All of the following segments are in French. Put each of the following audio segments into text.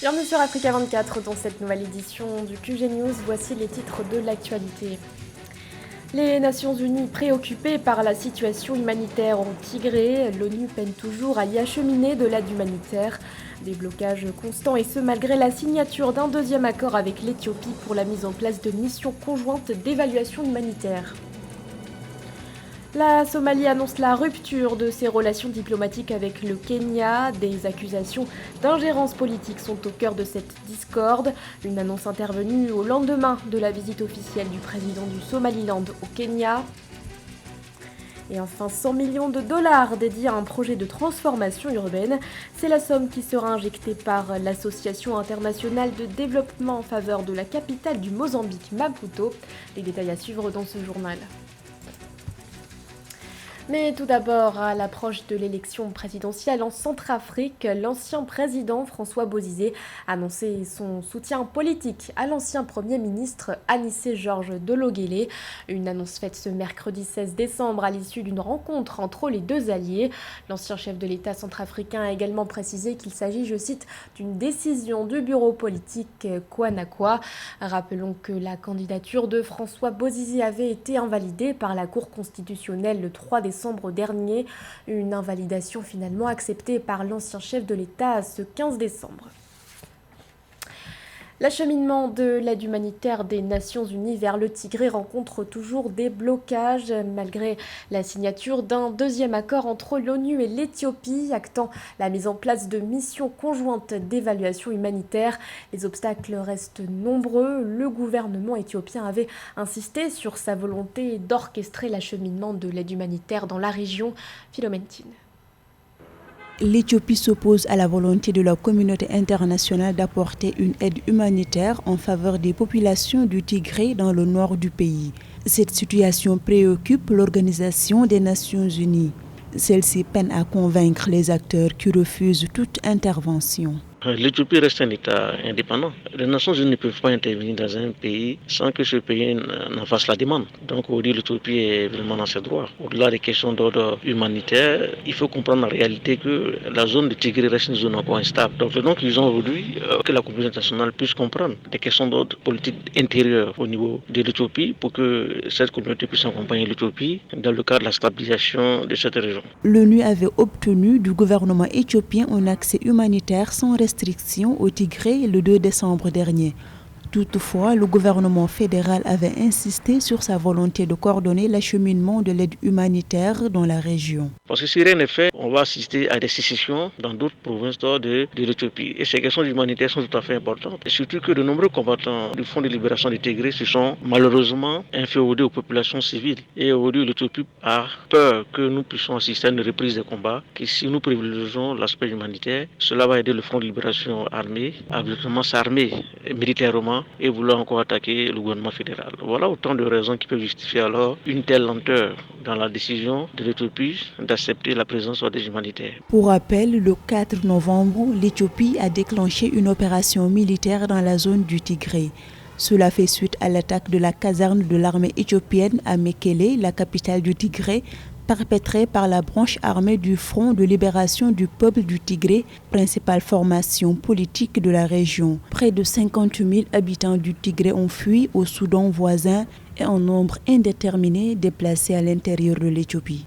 Bienvenue sur Africa 24 dans cette nouvelle édition du QG News. Voici les titres de l'actualité. Les Nations Unies préoccupées par la situation humanitaire au Tigré, l'ONU peine toujours à y acheminer de l'aide humanitaire. Des blocages constants et ce malgré la signature d'un deuxième accord avec l'Éthiopie pour la mise en place de missions conjointes d'évaluation humanitaire. La Somalie annonce la rupture de ses relations diplomatiques avec le Kenya. Des accusations d'ingérence politique sont au cœur de cette discorde. Une annonce intervenue au lendemain de la visite officielle du président du Somaliland au Kenya. Et enfin, 100 millions de dollars dédiés à un projet de transformation urbaine. C'est la somme qui sera injectée par l'Association internationale de développement en faveur de la capitale du Mozambique, Maputo. Les détails à suivre dans ce journal. Mais tout d'abord, à l'approche de l'élection présidentielle en Centrafrique, l'ancien président François Bozizé a annoncé son soutien politique à l'ancien Premier ministre Anissé Georges Dologuélé. Une annonce faite ce mercredi 16 décembre à l'issue d'une rencontre entre les deux alliés. L'ancien chef de l'État centrafricain a également précisé qu'il s'agit, je cite, d'une décision du bureau politique Kwanakwa. Rappelons que la candidature de François Bozizé avait été invalidée par la Cour constitutionnelle le 3 décembre dernier, une invalidation finalement acceptée par l'ancien chef de l'État ce 15 décembre. L'acheminement de l'aide humanitaire des Nations Unies vers le Tigré rencontre toujours des blocages malgré la signature d'un deuxième accord entre l'ONU et l'Éthiopie actant la mise en place de missions conjointes d'évaluation humanitaire. Les obstacles restent nombreux. Le gouvernement éthiopien avait insisté sur sa volonté d'orchestrer l'acheminement de l'aide humanitaire dans la région. Philomène Tine. L'Éthiopie s'oppose à la volonté de la communauté internationale d'apporter une aide humanitaire en faveur des populations du Tigré dans le nord du pays. Cette situation préoccupe l'Organisation des Nations Unies. Celle-ci peine à convaincre les acteurs qui refusent toute intervention. L'Éthiopie reste un État indépendant. Les Nations Unies ne peuvent pas intervenir dans un pays sans que ce pays n'en fasse la demande. Donc aujourd'hui, l'Éthiopie est vraiment dans ses droits. Au-delà des questions d'ordre humanitaire, il faut comprendre en réalité que la zone de Tigré reste une zone encore instable. Donc ils ont aujourd'hui que la communauté internationale puisse comprendre des questions d'ordre politique intérieur au niveau de l'Éthiopie pour que cette communauté puisse accompagner l'Éthiopie dans le cadre de la stabilisation de cette région. L'ONU avait obtenu du gouvernement éthiopien un accès humanitaire sans restriction au Tigré le 2 décembre dernier. Toutefois, le gouvernement fédéral avait insisté sur sa volonté de coordonner l'acheminement de l'aide humanitaire dans la région. Parce que si rien n'est fait, on va assister à des sécessions dans d'autres provinces de l'Éthiopie. Et ces questions humanitaires sont tout à fait importantes. Et surtout que de nombreux combattants du Front de libération du Tigré se sont malheureusement inféodés aux populations civiles. Et aujourd'hui, l'Éthiopie a peur que nous puissions assister à une reprise des combats, que si nous privilégions l'aspect humanitaire, cela va aider le Front de libération armé à vraiment s'armer militairement et vouloir encore attaquer le gouvernement fédéral. Voilà autant de raisons qui peuvent justifier alors une telle lenteur dans la décision de l'Éthiopie d'accepter la présence des humanitaires. Pour rappel, le 4 novembre, l'Éthiopie a déclenché une opération militaire dans la zone du Tigré. Cela fait suite à l'attaque de la caserne de l'armée éthiopienne à Mekele, la capitale du Tigré, perpétrée par la branche armée du Front de libération du peuple du Tigré, principale formation politique de la région. Près de 50 000 habitants du Tigré ont fui au Soudan voisin et un nombre indéterminé déplacés à l'intérieur de l'Éthiopie.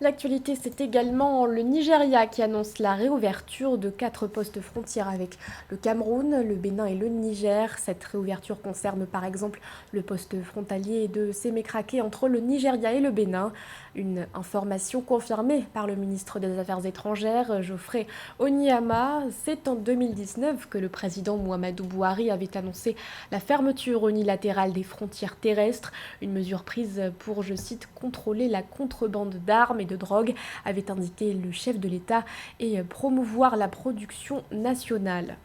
L'actualité, c'est également le Nigeria qui annonce la réouverture de 4 postes frontières avec le Cameroun, le Bénin et le Niger. Cette réouverture concerne par exemple le poste frontalier de Sémékraké entre le Nigeria et le Bénin. Une information confirmée par le ministre des Affaires étrangères, Geoffrey Onyeama. C'est en 2019 que le président Muhammadu Buhari avait annoncé la fermeture unilatérale des frontières terrestres, une mesure prise pour, je cite, contrôler la contrebande d'armes et de drogue, avait indiqué le chef de l'État, et promouvoir la production nationale.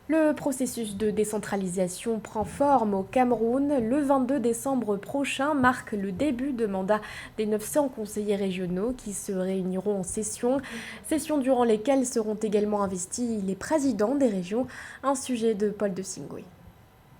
Le processus de décentralisation prend forme au Cameroun. Le 22 décembre prochain marque le début de mandat des 900 conseillers régionaux qui se réuniront en session durant lesquelles seront également investis les présidents des régions, un sujet de Paul de Singui.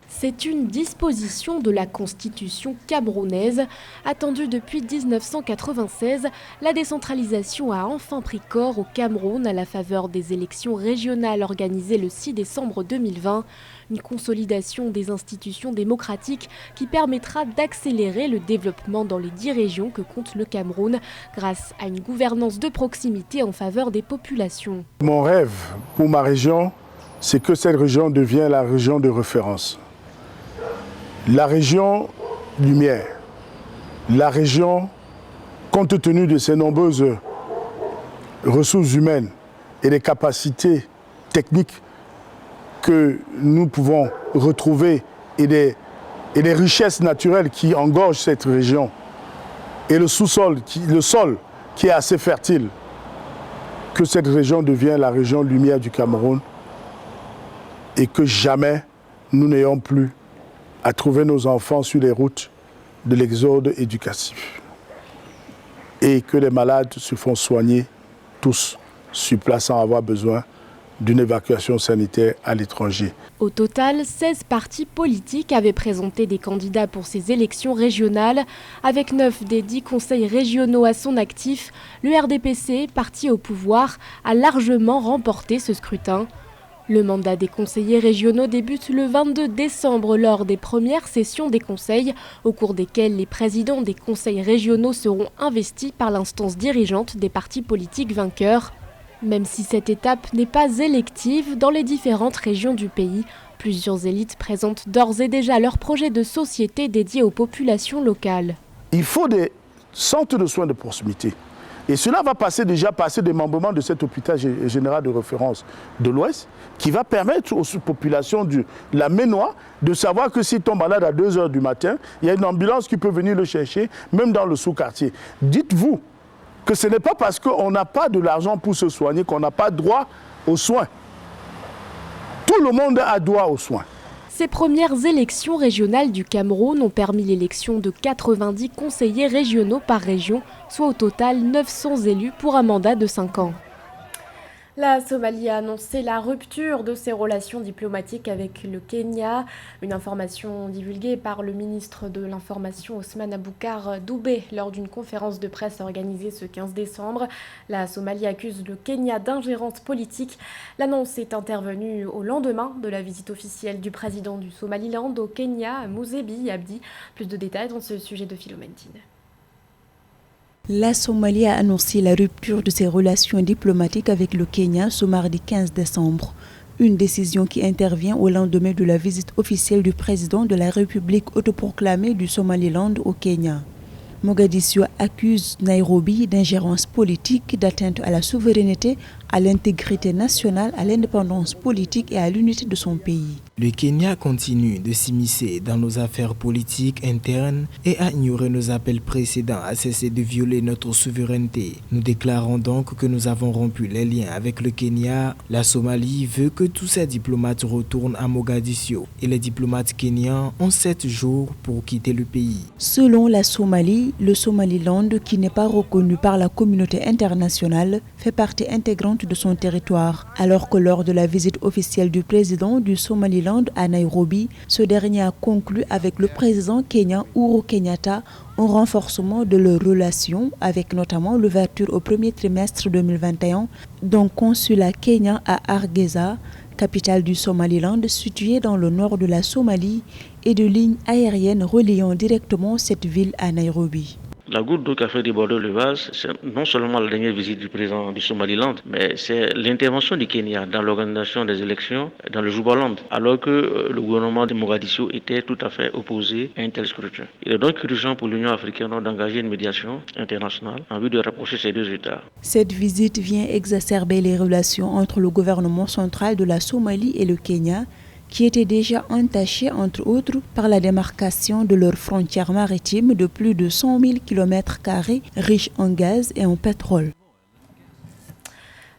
C'est une disposition de la Constitution camerounaise. Attendue depuis 1996, la décentralisation a enfin pris corps au Cameroun à la faveur des élections régionales organisées le 6 décembre 2020. Une consolidation des institutions démocratiques qui permettra d'accélérer le développement dans les 10 régions que compte le Cameroun grâce à une gouvernance de proximité en faveur des populations. Mon rêve pour ma région, c'est que cette région devienne la région de référence. La région lumière, la région, compte tenu de ses nombreuses ressources humaines et des capacités techniques que nous pouvons retrouver et des richesses naturelles qui engorgent cette région et le sous-sol, le sol qui est assez fertile, que cette région devienne la région lumière du Cameroun et que jamais nous n'ayons plus à trouver nos enfants sur les routes de l'exode éducatif et que les malades se font soigner tous sur place sans avoir besoin d'une évacuation sanitaire à l'étranger. Au total, 16 partis politiques avaient présenté des candidats pour ces élections régionales. Avec 9 des 10 conseils régionaux à son actif, le RDPC, parti au pouvoir, a largement remporté ce scrutin. Le mandat des conseillers régionaux débute le 22 décembre lors des premières sessions des conseils, au cours desquelles les présidents des conseils régionaux seront investis par l'instance dirigeante des partis politiques vainqueurs. Même si cette étape n'est pas élective, dans les différentes régions du pays, plusieurs élites présentent d'ores et déjà leurs projets de société dédiés aux populations locales. Il faut des centres de soins de proximité. Et cela va passer des membres de cet hôpital général de référence de l'Ouest qui va permettre aux populations de la Ménois de savoir que s'ils tombent malades à 2 h du matin, il y a une ambulance qui peut venir le chercher, même dans le sous-quartier. Dites-vous que ce n'est pas parce qu'on n'a pas de l'argent pour se soigner qu'on n'a pas droit aux soins. Tout le monde a droit aux soins. Ces premières élections régionales du Cameroun ont permis l'élection de 90 conseillers régionaux par région, soit au total 900 élus pour un mandat de 5 ans. La Somalie a annoncé la rupture de ses relations diplomatiques avec le Kenya. Une information divulguée par le ministre de l'Information Ousmane Aboukar Doubé lors d'une conférence de presse organisée ce 15 décembre. La Somalie accuse le Kenya d'ingérence politique. L'annonce est intervenue au lendemain de la visite officielle du président du Somaliland au Kenya, Muzebi Abdi. Plus de détails dans ce sujet de Philomène Tine. La Somalie a annoncé la rupture de ses relations diplomatiques avec le Kenya ce mardi 15 décembre. Une décision qui intervient au lendemain de la visite officielle du président de la République autoproclamée du Somaliland au Kenya. Mogadiscio accuse Nairobi d'ingérence politique, d'atteinte à la souveraineté, à l'intégrité nationale, à l'indépendance politique et à l'unité de son pays. Le Kenya continue de s'immiscer dans nos affaires politiques internes et à ignorer nos appels précédents à cesser de violer notre souveraineté. Nous déclarons donc que nous avons rompu les liens avec le Kenya. La Somalie veut que tous ses diplomates retournent à Mogadiscio et les diplomates kenyans ont 7 jours pour quitter le pays. Selon la Somalie, le Somaliland, qui n'est pas reconnu par la communauté internationale, fait partie intégrante de son territoire, alors que lors de la visite officielle du président du Somaliland à Nairobi, ce dernier a conclu avec le président kenyan Uhuru Kenyatta un renforcement de leurs relations, avec notamment l'ouverture au premier trimestre 2021 d'un consulat kenyan à Hargeisa, capitale du Somaliland située dans le nord de la Somalie, et de lignes aériennes reliant directement cette ville à Nairobi. La goutte d'eau qui a fait déborder le vase, c'est non seulement la dernière visite du président du Somaliland, mais c'est l'intervention du Kenya dans l'organisation des élections dans le Jubaland, alors que le gouvernement de Mogadiscio était tout à fait opposé à un tel scrutin. Il est donc urgent pour l'Union africaine d'engager une médiation internationale en vue de rapprocher ces 2 États. Cette visite vient exacerber les relations entre le gouvernement central de la Somalie et le Kenya, qui étaient déjà entachés, entre autres, par la démarcation de leurs frontières maritimes de plus de 100 000 km² riches en gaz et en pétrole.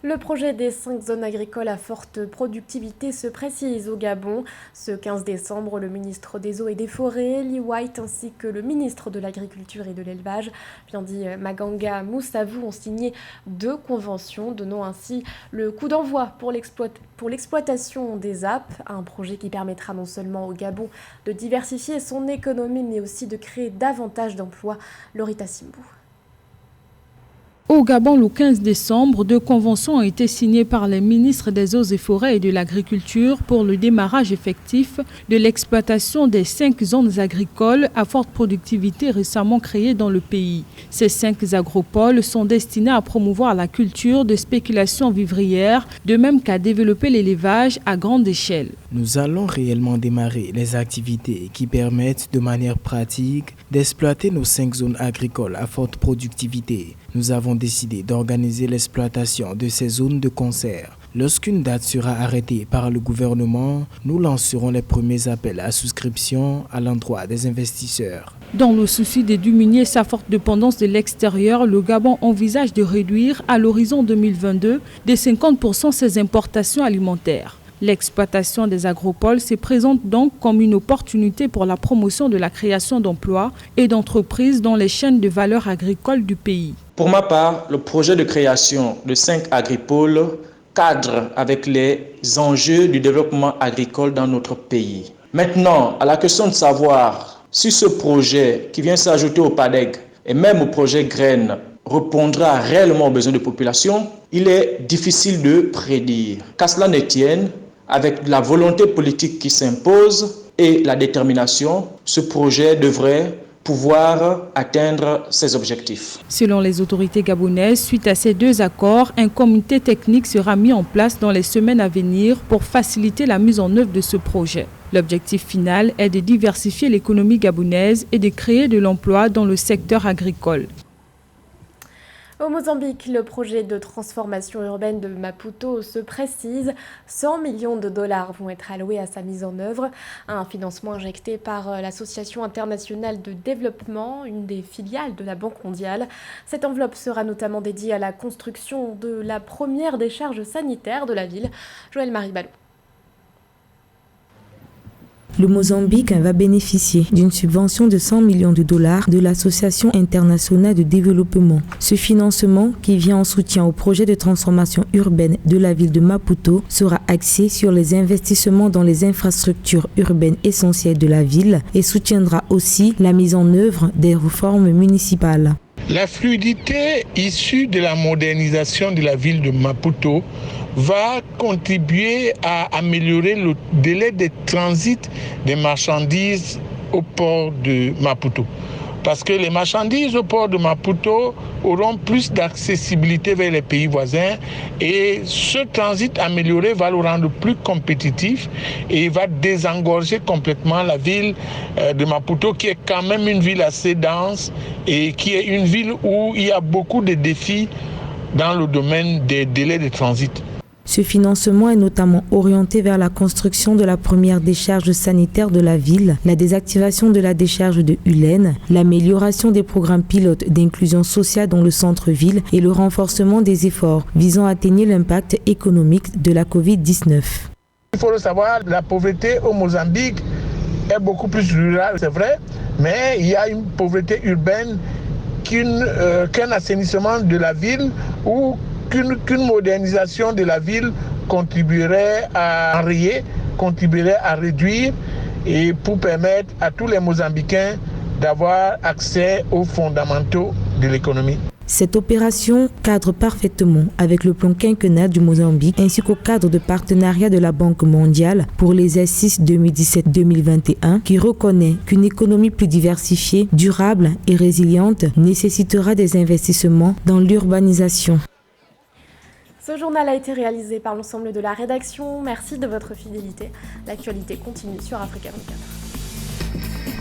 Le projet des 5 zones agricoles à forte productivité se précise au Gabon. Ce 15 décembre, le ministre des Eaux et des Forêts, Lee White, ainsi que le ministre de l'Agriculture et de l'Élevage, bien dit Maganga Moussavou, ont signé 2 conventions, donnant ainsi le coup d'envoi pour l'exploitation des APE, un projet qui permettra non seulement au Gabon de diversifier son économie, mais aussi de créer davantage d'emplois. Lorita Simbou. Au Gabon, le 15 décembre, 2 conventions ont été signées par les ministres des Eaux et Forêts et de l'Agriculture pour le démarrage effectif de l'exploitation des 5 zones agricoles à forte productivité récemment créées dans le pays. Ces 5 agropoles sont destinés à promouvoir la culture de spéculation vivrière, de même qu'à développer l'élevage à grande échelle. Nous allons réellement démarrer les activités qui permettent de manière pratique d'exploiter nos 5 zones agricoles à forte productivité. Nous avons décidé d'organiser l'exploitation de ces zones de concert. Lorsqu'une date sera arrêtée par le gouvernement, nous lancerons les premiers appels à souscription à l'endroit des investisseurs. Dans le souci de diminuer sa forte dépendance de l'extérieur, le Gabon envisage de réduire à l'horizon 2022 de 50% ses importations alimentaires. L'exploitation des agropoles se présente donc comme une opportunité pour la promotion de la création d'emplois et d'entreprises dans les chaînes de valeur agricole du pays. Pour ma part, le projet de création de 5 agripoles cadre avec les enjeux du développement agricole dans notre pays. Maintenant, à la question de savoir si ce projet qui vient s'ajouter au PADEG et même au projet Graines répondra réellement aux besoins de population, il est difficile de prédire. Qu'à cela ne tienne, avec la volonté politique qui s'impose et la détermination, ce projet devrait pouvoir atteindre ses objectifs. Selon les autorités gabonaises, suite à ces 2 accords, un comité technique sera mis en place dans les semaines à venir pour faciliter la mise en œuvre de ce projet. L'objectif final est de diversifier l'économie gabonaise et de créer de l'emploi dans le secteur agricole. Au Mozambique, le projet de transformation urbaine de Maputo se précise. 100 millions de dollars vont être alloués à sa mise en œuvre. Un financement injecté par l'Association internationale de développement, une des filiales de la Banque mondiale. Cette enveloppe sera notamment dédiée à la construction de la première décharge sanitaire de la ville. Joël Marie Ballot. Le Mozambique va bénéficier d'une subvention de 100 millions de dollars de l'Association internationale de développement. Ce financement, qui vient en soutien au projet de transformation urbaine de la ville de Maputo, sera axé sur les investissements dans les infrastructures urbaines essentielles de la ville et soutiendra aussi la mise en œuvre des réformes municipales. La fluidité issue de la modernisation de la ville de Maputo va contribuer à améliorer le délai de transit des marchandises au port de Maputo. Parce que les marchandises au port de Maputo auront plus d'accessibilité vers les pays voisins et ce transit amélioré va le rendre plus compétitif et va désengorger complètement la ville de Maputo qui est quand même une ville assez dense et qui est une ville où il y a beaucoup de défis dans le domaine des délais de transit. Ce financement est notamment orienté vers la construction de la première décharge sanitaire de la ville, la désactivation de la décharge de Hulen, l'amélioration des programmes pilotes d'inclusion sociale dans le centre-ville et le renforcement des efforts visant à atténuer l'impact économique de la Covid-19. Il faut le savoir, la pauvreté au Mozambique est beaucoup plus rurale, c'est vrai, mais il y a une pauvreté urbaine qu'un assainissement de la ville ou qu'une modernisation de la ville contribuerait à enrayer, contribuerait à réduire et pour permettre à tous les Mozambicains d'avoir accès aux fondamentaux de l'économie. Cette opération cadre parfaitement avec le plan quinquennal du Mozambique ainsi qu'au cadre de partenariat de la Banque mondiale pour l'exercice 2017-2021 qui reconnaît qu'une économie plus diversifiée, durable et résiliente nécessitera des investissements dans l'urbanisation. Ce journal a été réalisé par l'ensemble de la rédaction. Merci de votre fidélité. L'actualité continue sur Africa 24.